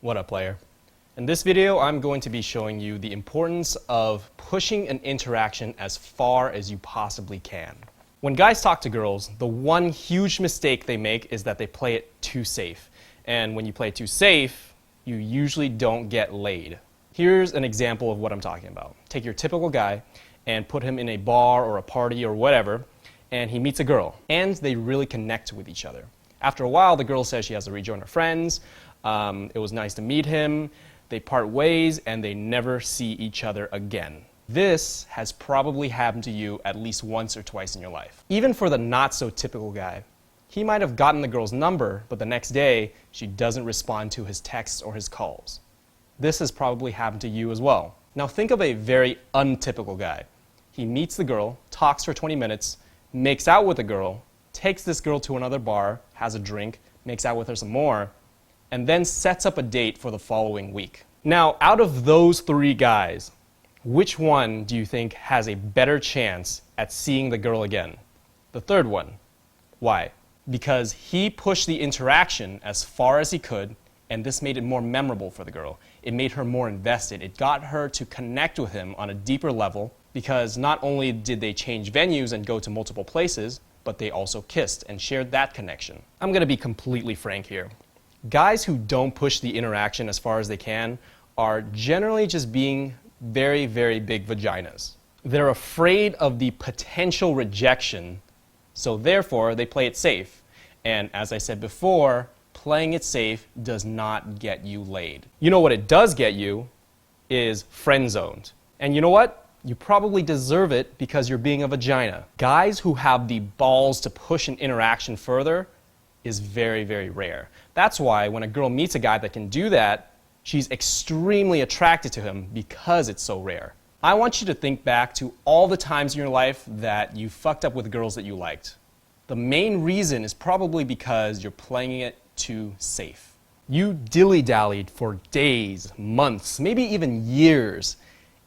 What up, player? In this video, I'm going to be showing you the importance of pushing an interaction as far as you possibly can. When guys talk to girls, the one huge mistake they make is that they play it too safe. And when you play it too safe, you usually don't get laid. Here's an example of what I'm talking about. Take your typical guy and put him in a bar or a party or whatever, and he meets a girl, and they really connect with each other. After a while, the girl says she has to rejoin her friends. It was nice to meet him. They part ways, and they never see each other again. This has probably happened to you at least once or twice in your life. Even for the not-so-typical guy, he might have gotten the girl's number, but the next day, she doesn't respond to his texts or his calls. This has probably happened to you as well. Now think of a very untypical guy. He meets the girl, talks for 20 minutes, makes out with the girl, takes this girl to another bar, has a drink, makes out with her some more, and then sets up a date for the following week. Now, out of those three guys, which one do you think has a better chance at seeing the girl again? The third one. Why? Because he pushed the interaction as far as he could, and this made it more memorable for the girl. It made her more invested. It got her to connect with him on a deeper level, because not only did they change venues and go to multiple places, but they also kissed and shared that connection. I'm going to be completely frank here. Guys who don't push the interaction as far as they can are generally just being very, very big vaginas. They're afraid of the potential rejection, so therefore they play it safe. And as I said before, playing it safe does not get you laid. You know what it does get you is friend-zoned. And you know what? You probably deserve it because you're being a vagina. Guys who have the balls to push an interaction further is very, very rare. That's why when a girl meets a guy that can do that, she's extremely attracted to him because it's so rare. I want you to think back to all the times in your life that you fucked up with girls that you liked. The main reason is probably because you're playing it too safe. You dilly-dallied for days, months, maybe even years,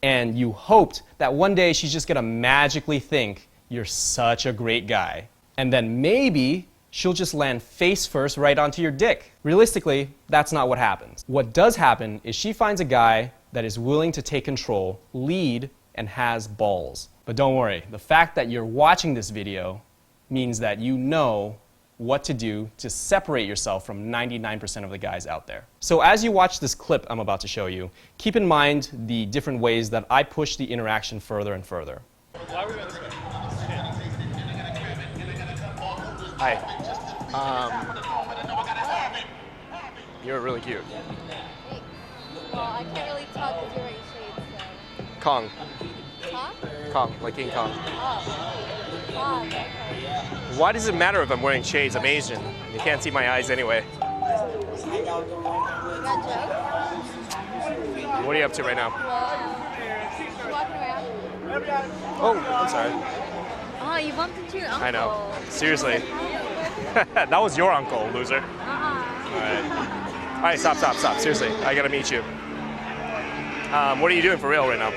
and you hoped that one day she's just gonna magically think you're such a great guy. And then maybe she'll just land face first right onto your dick. Realistically, that's not what happens. What does happen is she finds a guy that is willing to take control, lead, and has balls. But don't worry, the fact that you're watching this video means that you know what to do to separate yourself from 99% of the guys out there. So as you watch this clip I'm about to show you, keep in mind the different ways that I push the interaction further and further. Why are we going this way? Hi. You're really cute. Thanks. Well, I can't really talk because you're wearing shades, so. Kong. Huh? Kong, like King Kong. Oh. Kong, okay. Why does it matter if I'm wearing shades? I'm Asian. You can't see my eyes anyway. You got jokes? What are you up to right now? Just walking around. Oh, I'm sorry. Oh, you bumped into your uncle. I know. Seriously. That was your uncle, loser. Uh-uh. All right, stop. Seriously, I gotta meet you. What are you doing for real right now?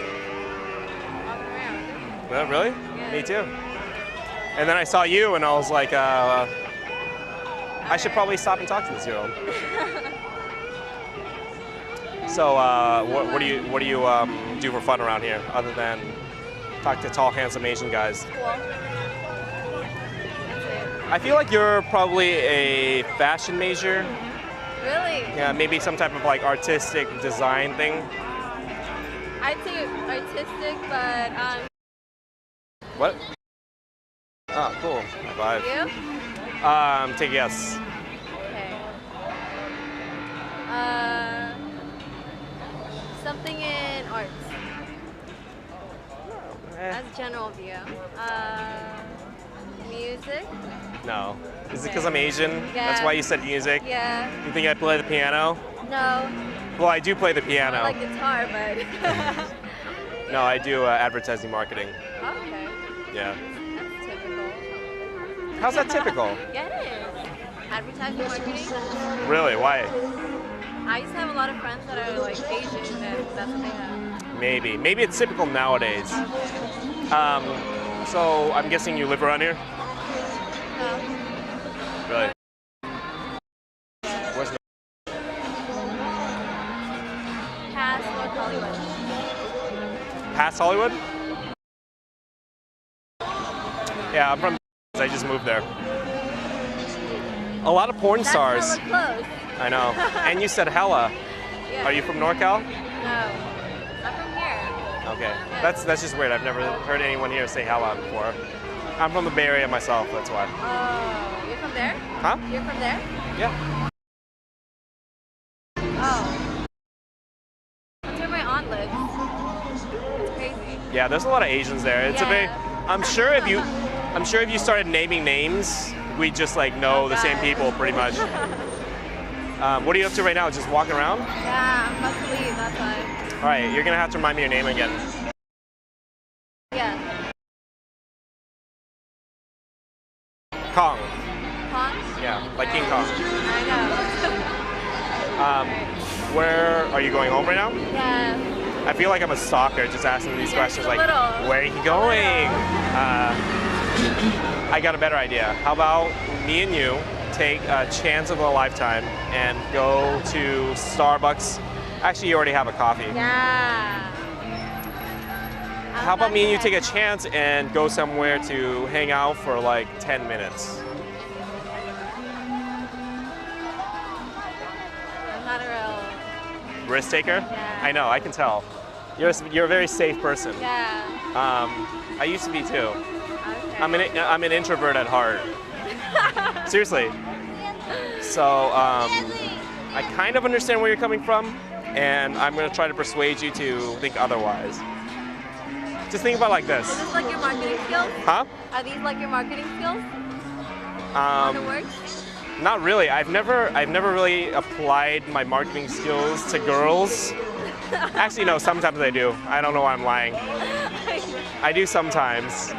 Walking around. Well, really? Yeah. Me too. And then I saw you, and I was like, I should probably stop and talk to this girl. So, what do you do for fun around here, other than talk to tall, handsome Asian guys? Cool. I feel like you're probably a fashion major. Really? Yeah, maybe some type of like artistic design thing. I'd say artistic, but What? Oh, cool. High five. you? Take a guess. Okay. Something in arts. That's a general view. Music? No. Is it because I'm Asian? Yeah. That's why you said music? Yeah. You think I play the piano? No. Well, I do play the piano. I like guitar, but. No, I do advertising marketing. Okay. Yeah. That's typical. How's that typical? Yeah, it is. Advertising marketing. Really? Why? I used to have a lot of friends that are like Asian, and that's what they have. Maybe. Maybe it's typical nowadays. So I'm guessing you live around here? No. Really? West Hollywood? Yeah, I'm from. I just moved there. A lot of porn stars. That's hella close. I know. And you said hella. Yeah. Are you from NorCal? No. I'm from here. Okay. That's just weird. I've never heard anyone here say hella before. I'm from the Bay Area myself, that's why. Oh, you're from there? Huh? You're from there? Yeah. Oh. That's where my aunt lives. It's crazy. Yeah, there's a lot of Asians there. It's a very. Yeah. I'm sure if you started naming names, we just like know the same people pretty much. What are you up to right now? Just walking around? Yeah, I'm about to leave, that's why. All right, you're gonna have to remind me your name again. Yeah. Kong. Kong? Yeah, like King Kong. I know. Where are you going home right now? Yeah. I feel like I'm a stalker just asking these Yeah, questions just a like, little. where are you going? I got a better idea. How about me and you take a chance of a lifetime and go to Starbucks? Actually, you already have a coffee. Yeah. How about me and you take a chance and go somewhere to hang out for like 10 minutes? I'm not a real. Risk taker? Yeah. I know, I can tell. You're a very safe person. Yeah. I used to be too. Okay. I'm an introvert at heart. Seriously. So I kind of understand where you're coming from, and I'm going to try to persuade you to think otherwise. Just think about it like this. Is this like your marketing skills? Huh? Are these like your marketing skills? On the work? Not really. I've never really applied my marketing skills to girls. Actually, no. Sometimes I do. I don't know why I'm lying. I do sometimes.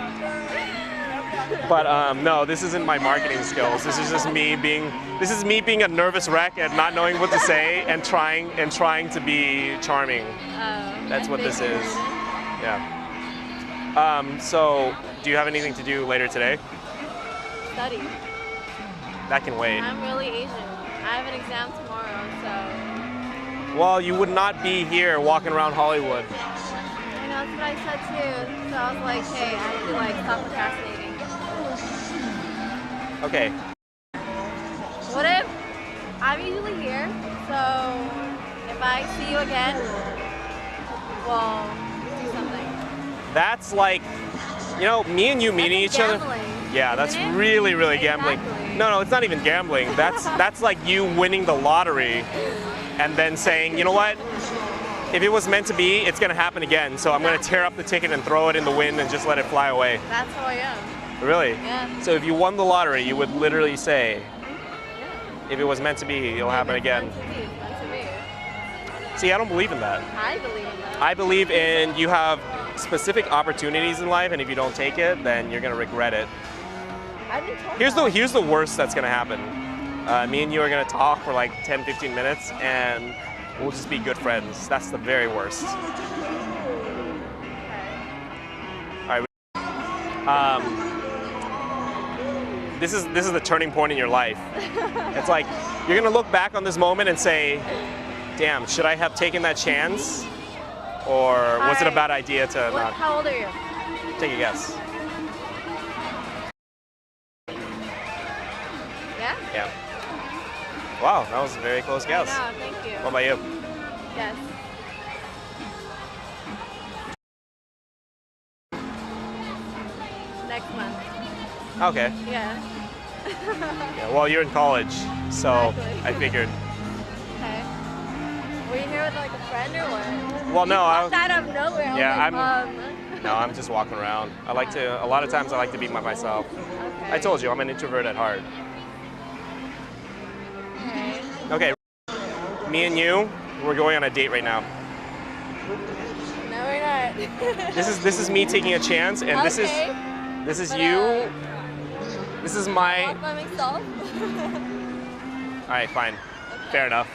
But no, this isn't my marketing skills. This is just me being. This is me being a nervous wreck and not knowing what to say and trying to be charming. That's what this is. Yeah. So, do you have anything to do later today? Study. That can wait. I'm really Asian. I have an exam tomorrow, so. Well, you would not be here walking around Hollywood. I know, that's what I said too. So I was like, hey, I have to like stop procrastinating. Okay. What if I'm usually here, so if I see you again, we'll do something. That's like, me and you meeting each other. Yeah, that's Isn't it? really, really gambling. Exactly. No, it's not even gambling. That's like you winning the lottery and then saying, you know what? If it was meant to be, it's going to happen again. So I'm going to tear up the ticket and throw it in the wind and just let it fly away. That's how I am. Really? Yeah. So if you won the lottery, you would literally say, Yeah. if it was meant to be, it'll happen again. It's meant to be. See, I don't believe in that. I believe in that. I believe in you have specific opportunities in life, and if you don't take it, then you're going to regret it. I've been told Here's the worst that's gonna happen. Me and you are gonna talk for like 10-15 minutes and we'll just be good friends. That's the very worst. Alright. This is the turning point in your life. It's like you're gonna look back on this moment and say, damn, should I have taken that chance? Or was it a bad idea to not How old are you? take a guess? Yeah? Yeah. Wow, that was a very close guess. No, thank you. What about you? Yes. Next month. Okay. Yeah. Yeah, well, you're in college, so Exactly. I figured. Okay. Were you here with like a friend or what? Well, no, I Out of nowhere. I Yeah, was like, no, I'm just walking around. A lot of times I like to be by myself. Okay. I told you, I'm an introvert at heart. Okay. Okay, me and you, we're going on a date right now. No, we're not. This is me taking a chance, and this is But, you. This is my. Walk by myself. All right, fine, fair enough.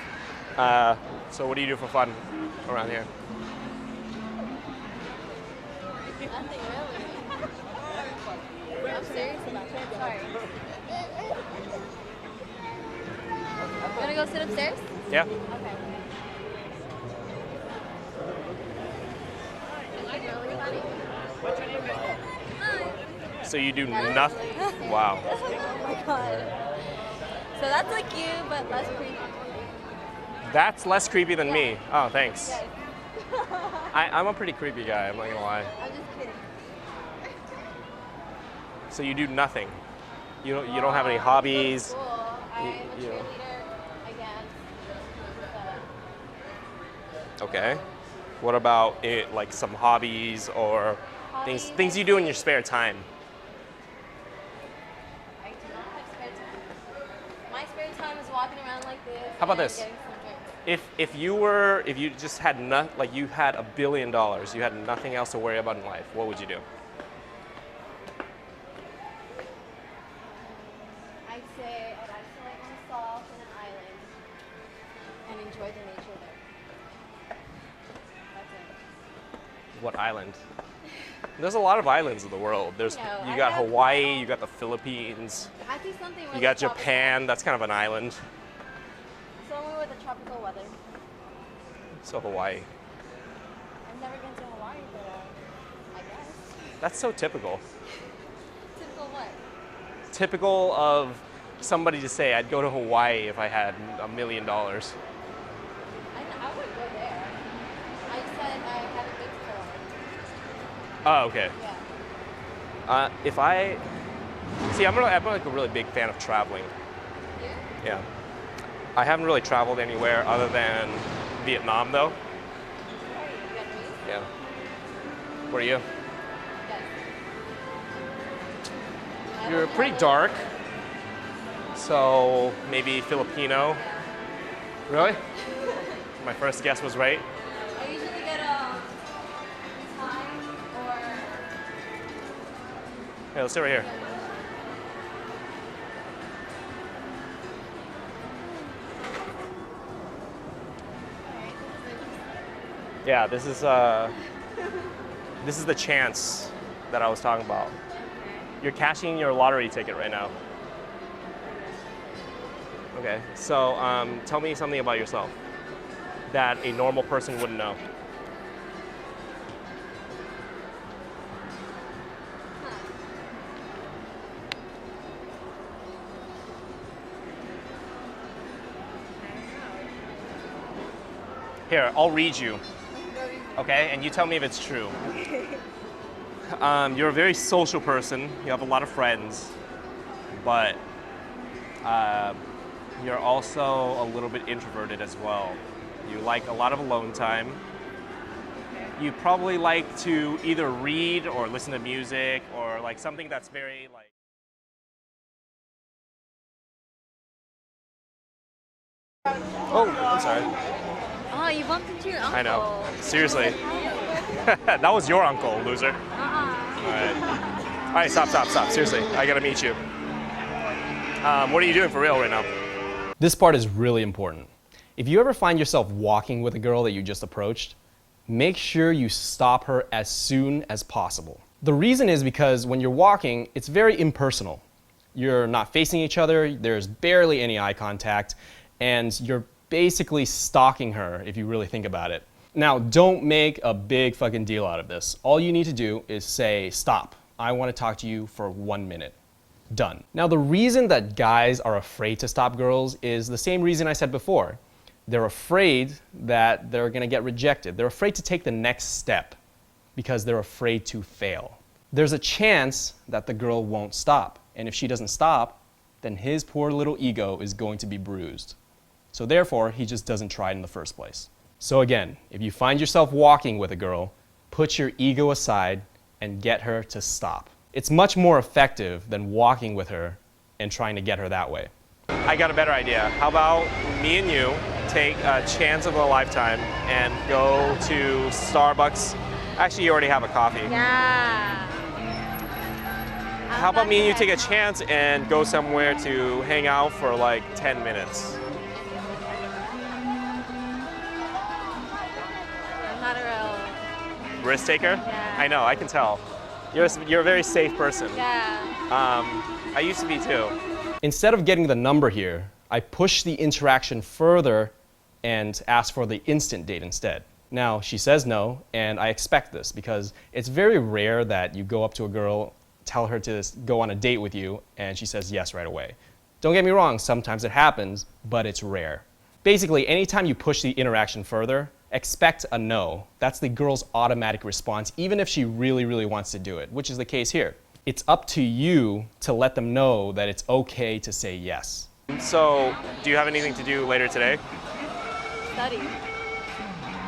So what do you do for fun around here? Nothing really. I'm serious about it. Sorry. You wanna go sit upstairs? Yeah. Okay. So you do That is nothing? really Wow. Oh my god. So that's like you, but less creepy. That's less creepy than me. Oh, thanks. Yes. I'm a pretty creepy guy, I'm not gonna lie. I'm just kidding. So you do nothing? You don't have any hobbies? School. I'm a you know. cheerleader again. Okay. What about it, like some hobbies or Hobbies? things you do in your spare time? I do not have spare time. My spare time is walking around like this. How about and this? Getting some drinks. If you just had like you had $1 billion, you had nothing else to worry about in life, what would you do? I'd say I'd isolate myself in an island and enjoy the nature there. That's it. What island? There's a lot of islands in the world. No, You I got have- Hawaii, you got the Philippines, I'd do something with you got the tropical- Japan, that's kind of an island. Somewhere with the tropical weather. So Hawaii. I've never been to Hawaii, but I guess. That's so typical. Typical what? Typical of somebody to say, I'd go to Hawaii if I had $1 million. I would go there. I said I haven't been to Hawaii. Oh, okay. Yeah. If I, see, I'm like a really big fan of traveling. You? Yeah. I haven't really traveled anywhere other than Vietnam, though. Where are you? Vietnamese? Yeah. Where are you? Yes. I You're don't pretty know. dark. So maybe Filipino. Really? My first guess was right. I usually get Thai or Hey, let's sit right here. Yeah, this is the chance that I was talking about. You're cashing your lottery ticket right now. Okay, so tell me something about yourself that a normal person wouldn't know. Here, I'll read you, okay? And you tell me if it's true. You're a very social person. You have a lot of friends, but you're also a little bit introverted as well. You like a lot of alone time. You probably like to either read or listen to music or like something that's very like. Oh, I'm sorry. Oh, you bumped into your uncle. I know. Seriously. That was your uncle, loser. Uh-uh. All right. All right, stop. Seriously, I gotta meet you. What are you doing for real right now? This part is really important. If you ever find yourself walking with a girl that you just approached, make sure you stop her as soon as possible. The reason is because when you're walking, it's very impersonal. You're not facing each other, there's barely any eye contact, and you're basically stalking her if you really think about it. Now, don't make a big fucking deal out of this. All you need to do is say, stop, I want to talk to you for 1 minute. Done. Now, the reason that guys are afraid to stop girls is the same reason I said before. They're afraid that they're going to get rejected. They're afraid to take the next step because they're afraid to fail. There's a chance that the girl won't stop. And if she doesn't stop, then his poor little ego is going to be bruised. So therefore, he just doesn't try it in the first place. So again, if you find yourself walking with a girl, put your ego aside and get her to stop. It's much more effective than walking with her and trying to get her that way. I got a better idea. How about me and you take a chance of a lifetime and go to Starbucks? Actually, you already have a coffee. Yeah. How about me and you take a chance and go somewhere to hang out for like 10 minutes? I'm not a real. Risk taker? Yeah. I know, I can tell. You're a very safe person. Yeah. I used to be too. Instead of getting the number here, I push the interaction further and ask for the instant date instead. Now, she says no, and I expect this because it's very rare that you go up to a girl tell her to go on a date with you and she says yes right away. Don't get me wrong, sometimes it happens, but it's rare. Basically, anytime you push the interaction further, expect a no. That's the girl's automatic response, even if she really, really wants to do it, which is the case here. It's up to you to let them know that it's okay to say yes. So, do you have anything to do later today? Study.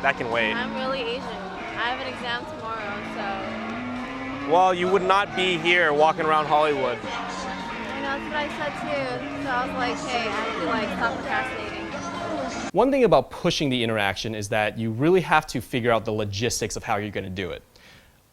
That can wait. I'm really Asian. I have an exam tomorrow, so. Well, you would not be here walking around Hollywood. I know, that's what I said too. So I was like, hey, I have to like stop procrastinating. One thing about pushing the interaction is that you really have to figure out the logistics of how you're going to do it.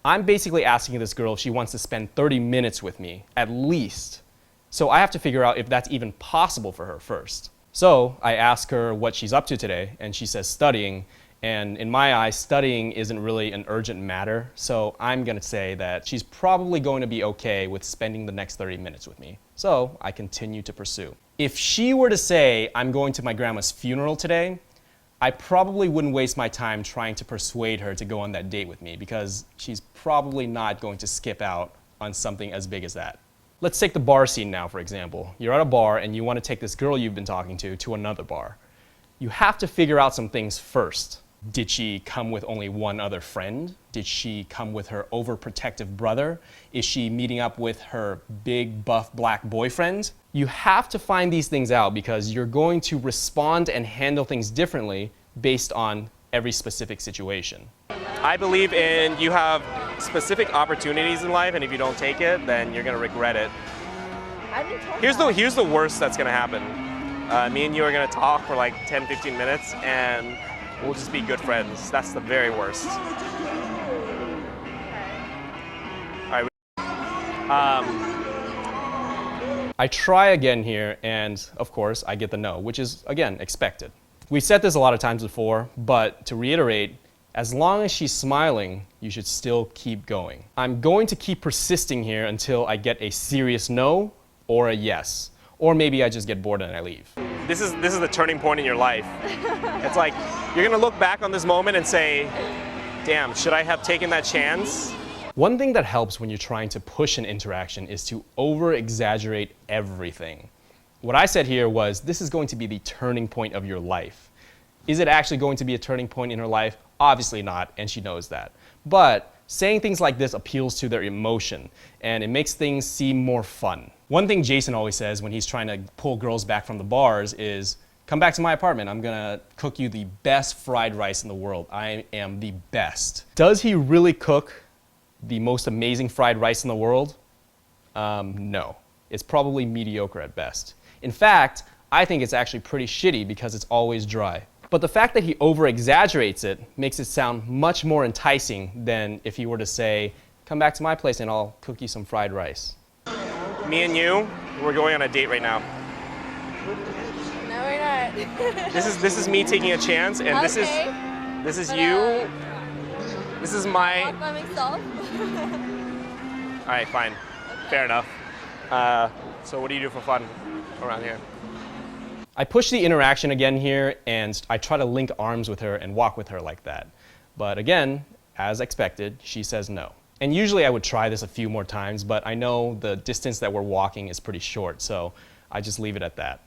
I'm basically asking this girl if she wants to spend 30 minutes with me, at least. So I have to figure out if that's even possible for her first. So I ask her what she's up to today, and she says studying. And in my eyes, studying isn't really an urgent matter. So I'm going to say that she's probably going to be okay with spending the next 30 minutes with me. So I continue to pursue. If she were to say, I'm going to my grandma's funeral today, I probably wouldn't waste my time trying to persuade her to go on that date with me because she's probably not going to skip out on something as big as that. Let's take the bar scene now, for example. You're at a bar and you want to take this girl you've been talking to another bar. You have to figure out some things first. Did she come with only one other friend? Did she come with her overprotective brother? Is she meeting up with her big buff black boyfriend? You have to find these things out because you're going to respond and handle things differently based on every specific situation. I believe in you have specific opportunities in life, and if you don't take it, then you're going to regret it. I've been told Here's the worst that's going to happen. Me and you are going to talk for like 10, 15 minutes, and we'll just be good friends. That's the very worst. All right. I try again here, and of course, I get the no, which is, again, expected. We've said this a lot of times before, but to reiterate, as long as she's smiling, you should still keep going. I'm going to keep persisting here until I get a serious no or a yes. Or maybe I just get bored and I leave. This is the turning point in your life. It's like you're gonna look back on this moment and say, damn, should I have taken that chance? One thing that helps when you're trying to push an interaction is to over-exaggerate everything. What I said here was, this is going to be the turning point of your life. Is it actually going to be a turning point in her life? Obviously not, and she knows that. But saying things like this appeals to their emotion, and it makes things seem more fun. One thing Jason always says when he's trying to pull girls back from the bars is, come back to my apartment, I'm gonna cook you the best fried rice in the world. I am the best. Does he really cook the most amazing fried rice in the world? No. It's probably mediocre at best. In fact, I think it's actually pretty shitty because it's always dry. But the fact that he over-exaggerates it makes it sound much more enticing than if he were to say, come back to my place and I'll cook you some fried rice. Me and you, we're going on a date right now. No, we're not. This is me taking a chance, and this is But, you. This is my. Walk by myself. All right, fine, fair enough. So what do you do for fun around here? I push the interaction again here, and I try to link arms with her and walk with her like that. But again, as expected, she says no. And usually I would try this a few more times, but I know the distance that we're walking is pretty short, so I just leave it at that.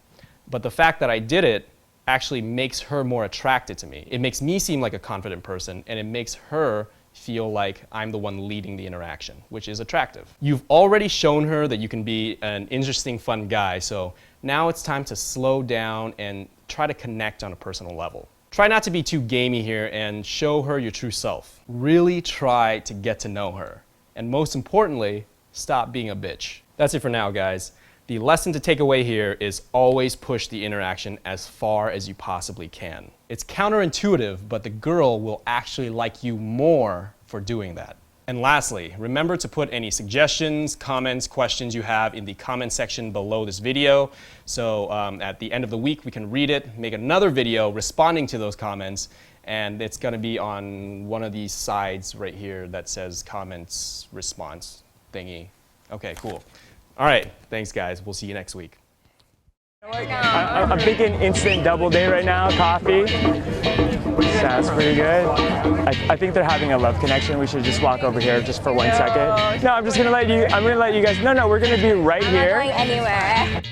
But the fact that I did it actually makes her more attracted to me. It makes me seem like a confident person, and it makes her feel like I'm the one leading the interaction, which is attractive. You've already shown her that you can be an interesting, fun guy, so now it's time to slow down and try to connect on a personal level. Try not to be too gamey here and show her your true self. Really try to get to know her. And most importantly, stop being a bitch. That's it for now, guys. The lesson to take away here is always push the interaction as far as you possibly can. It's counterintuitive, but the girl will actually like you more for doing that. And lastly, remember to put any suggestions, comments, questions you have in the comment section below this video. So at the end of the week, we can read it, make another video responding to those comments, and it's going to be on one of these sides right here that says comments response thingy. Okay, cool. All right, thanks guys. We'll see you next week. I'm thinking instant double day right now, coffee. That's pretty good. I think they're having a love connection. We should just walk over here just for 1 second. No, I'm just gonna let you. I'm gonna let you guys. No, we're gonna be right I'm not here. going anywhere.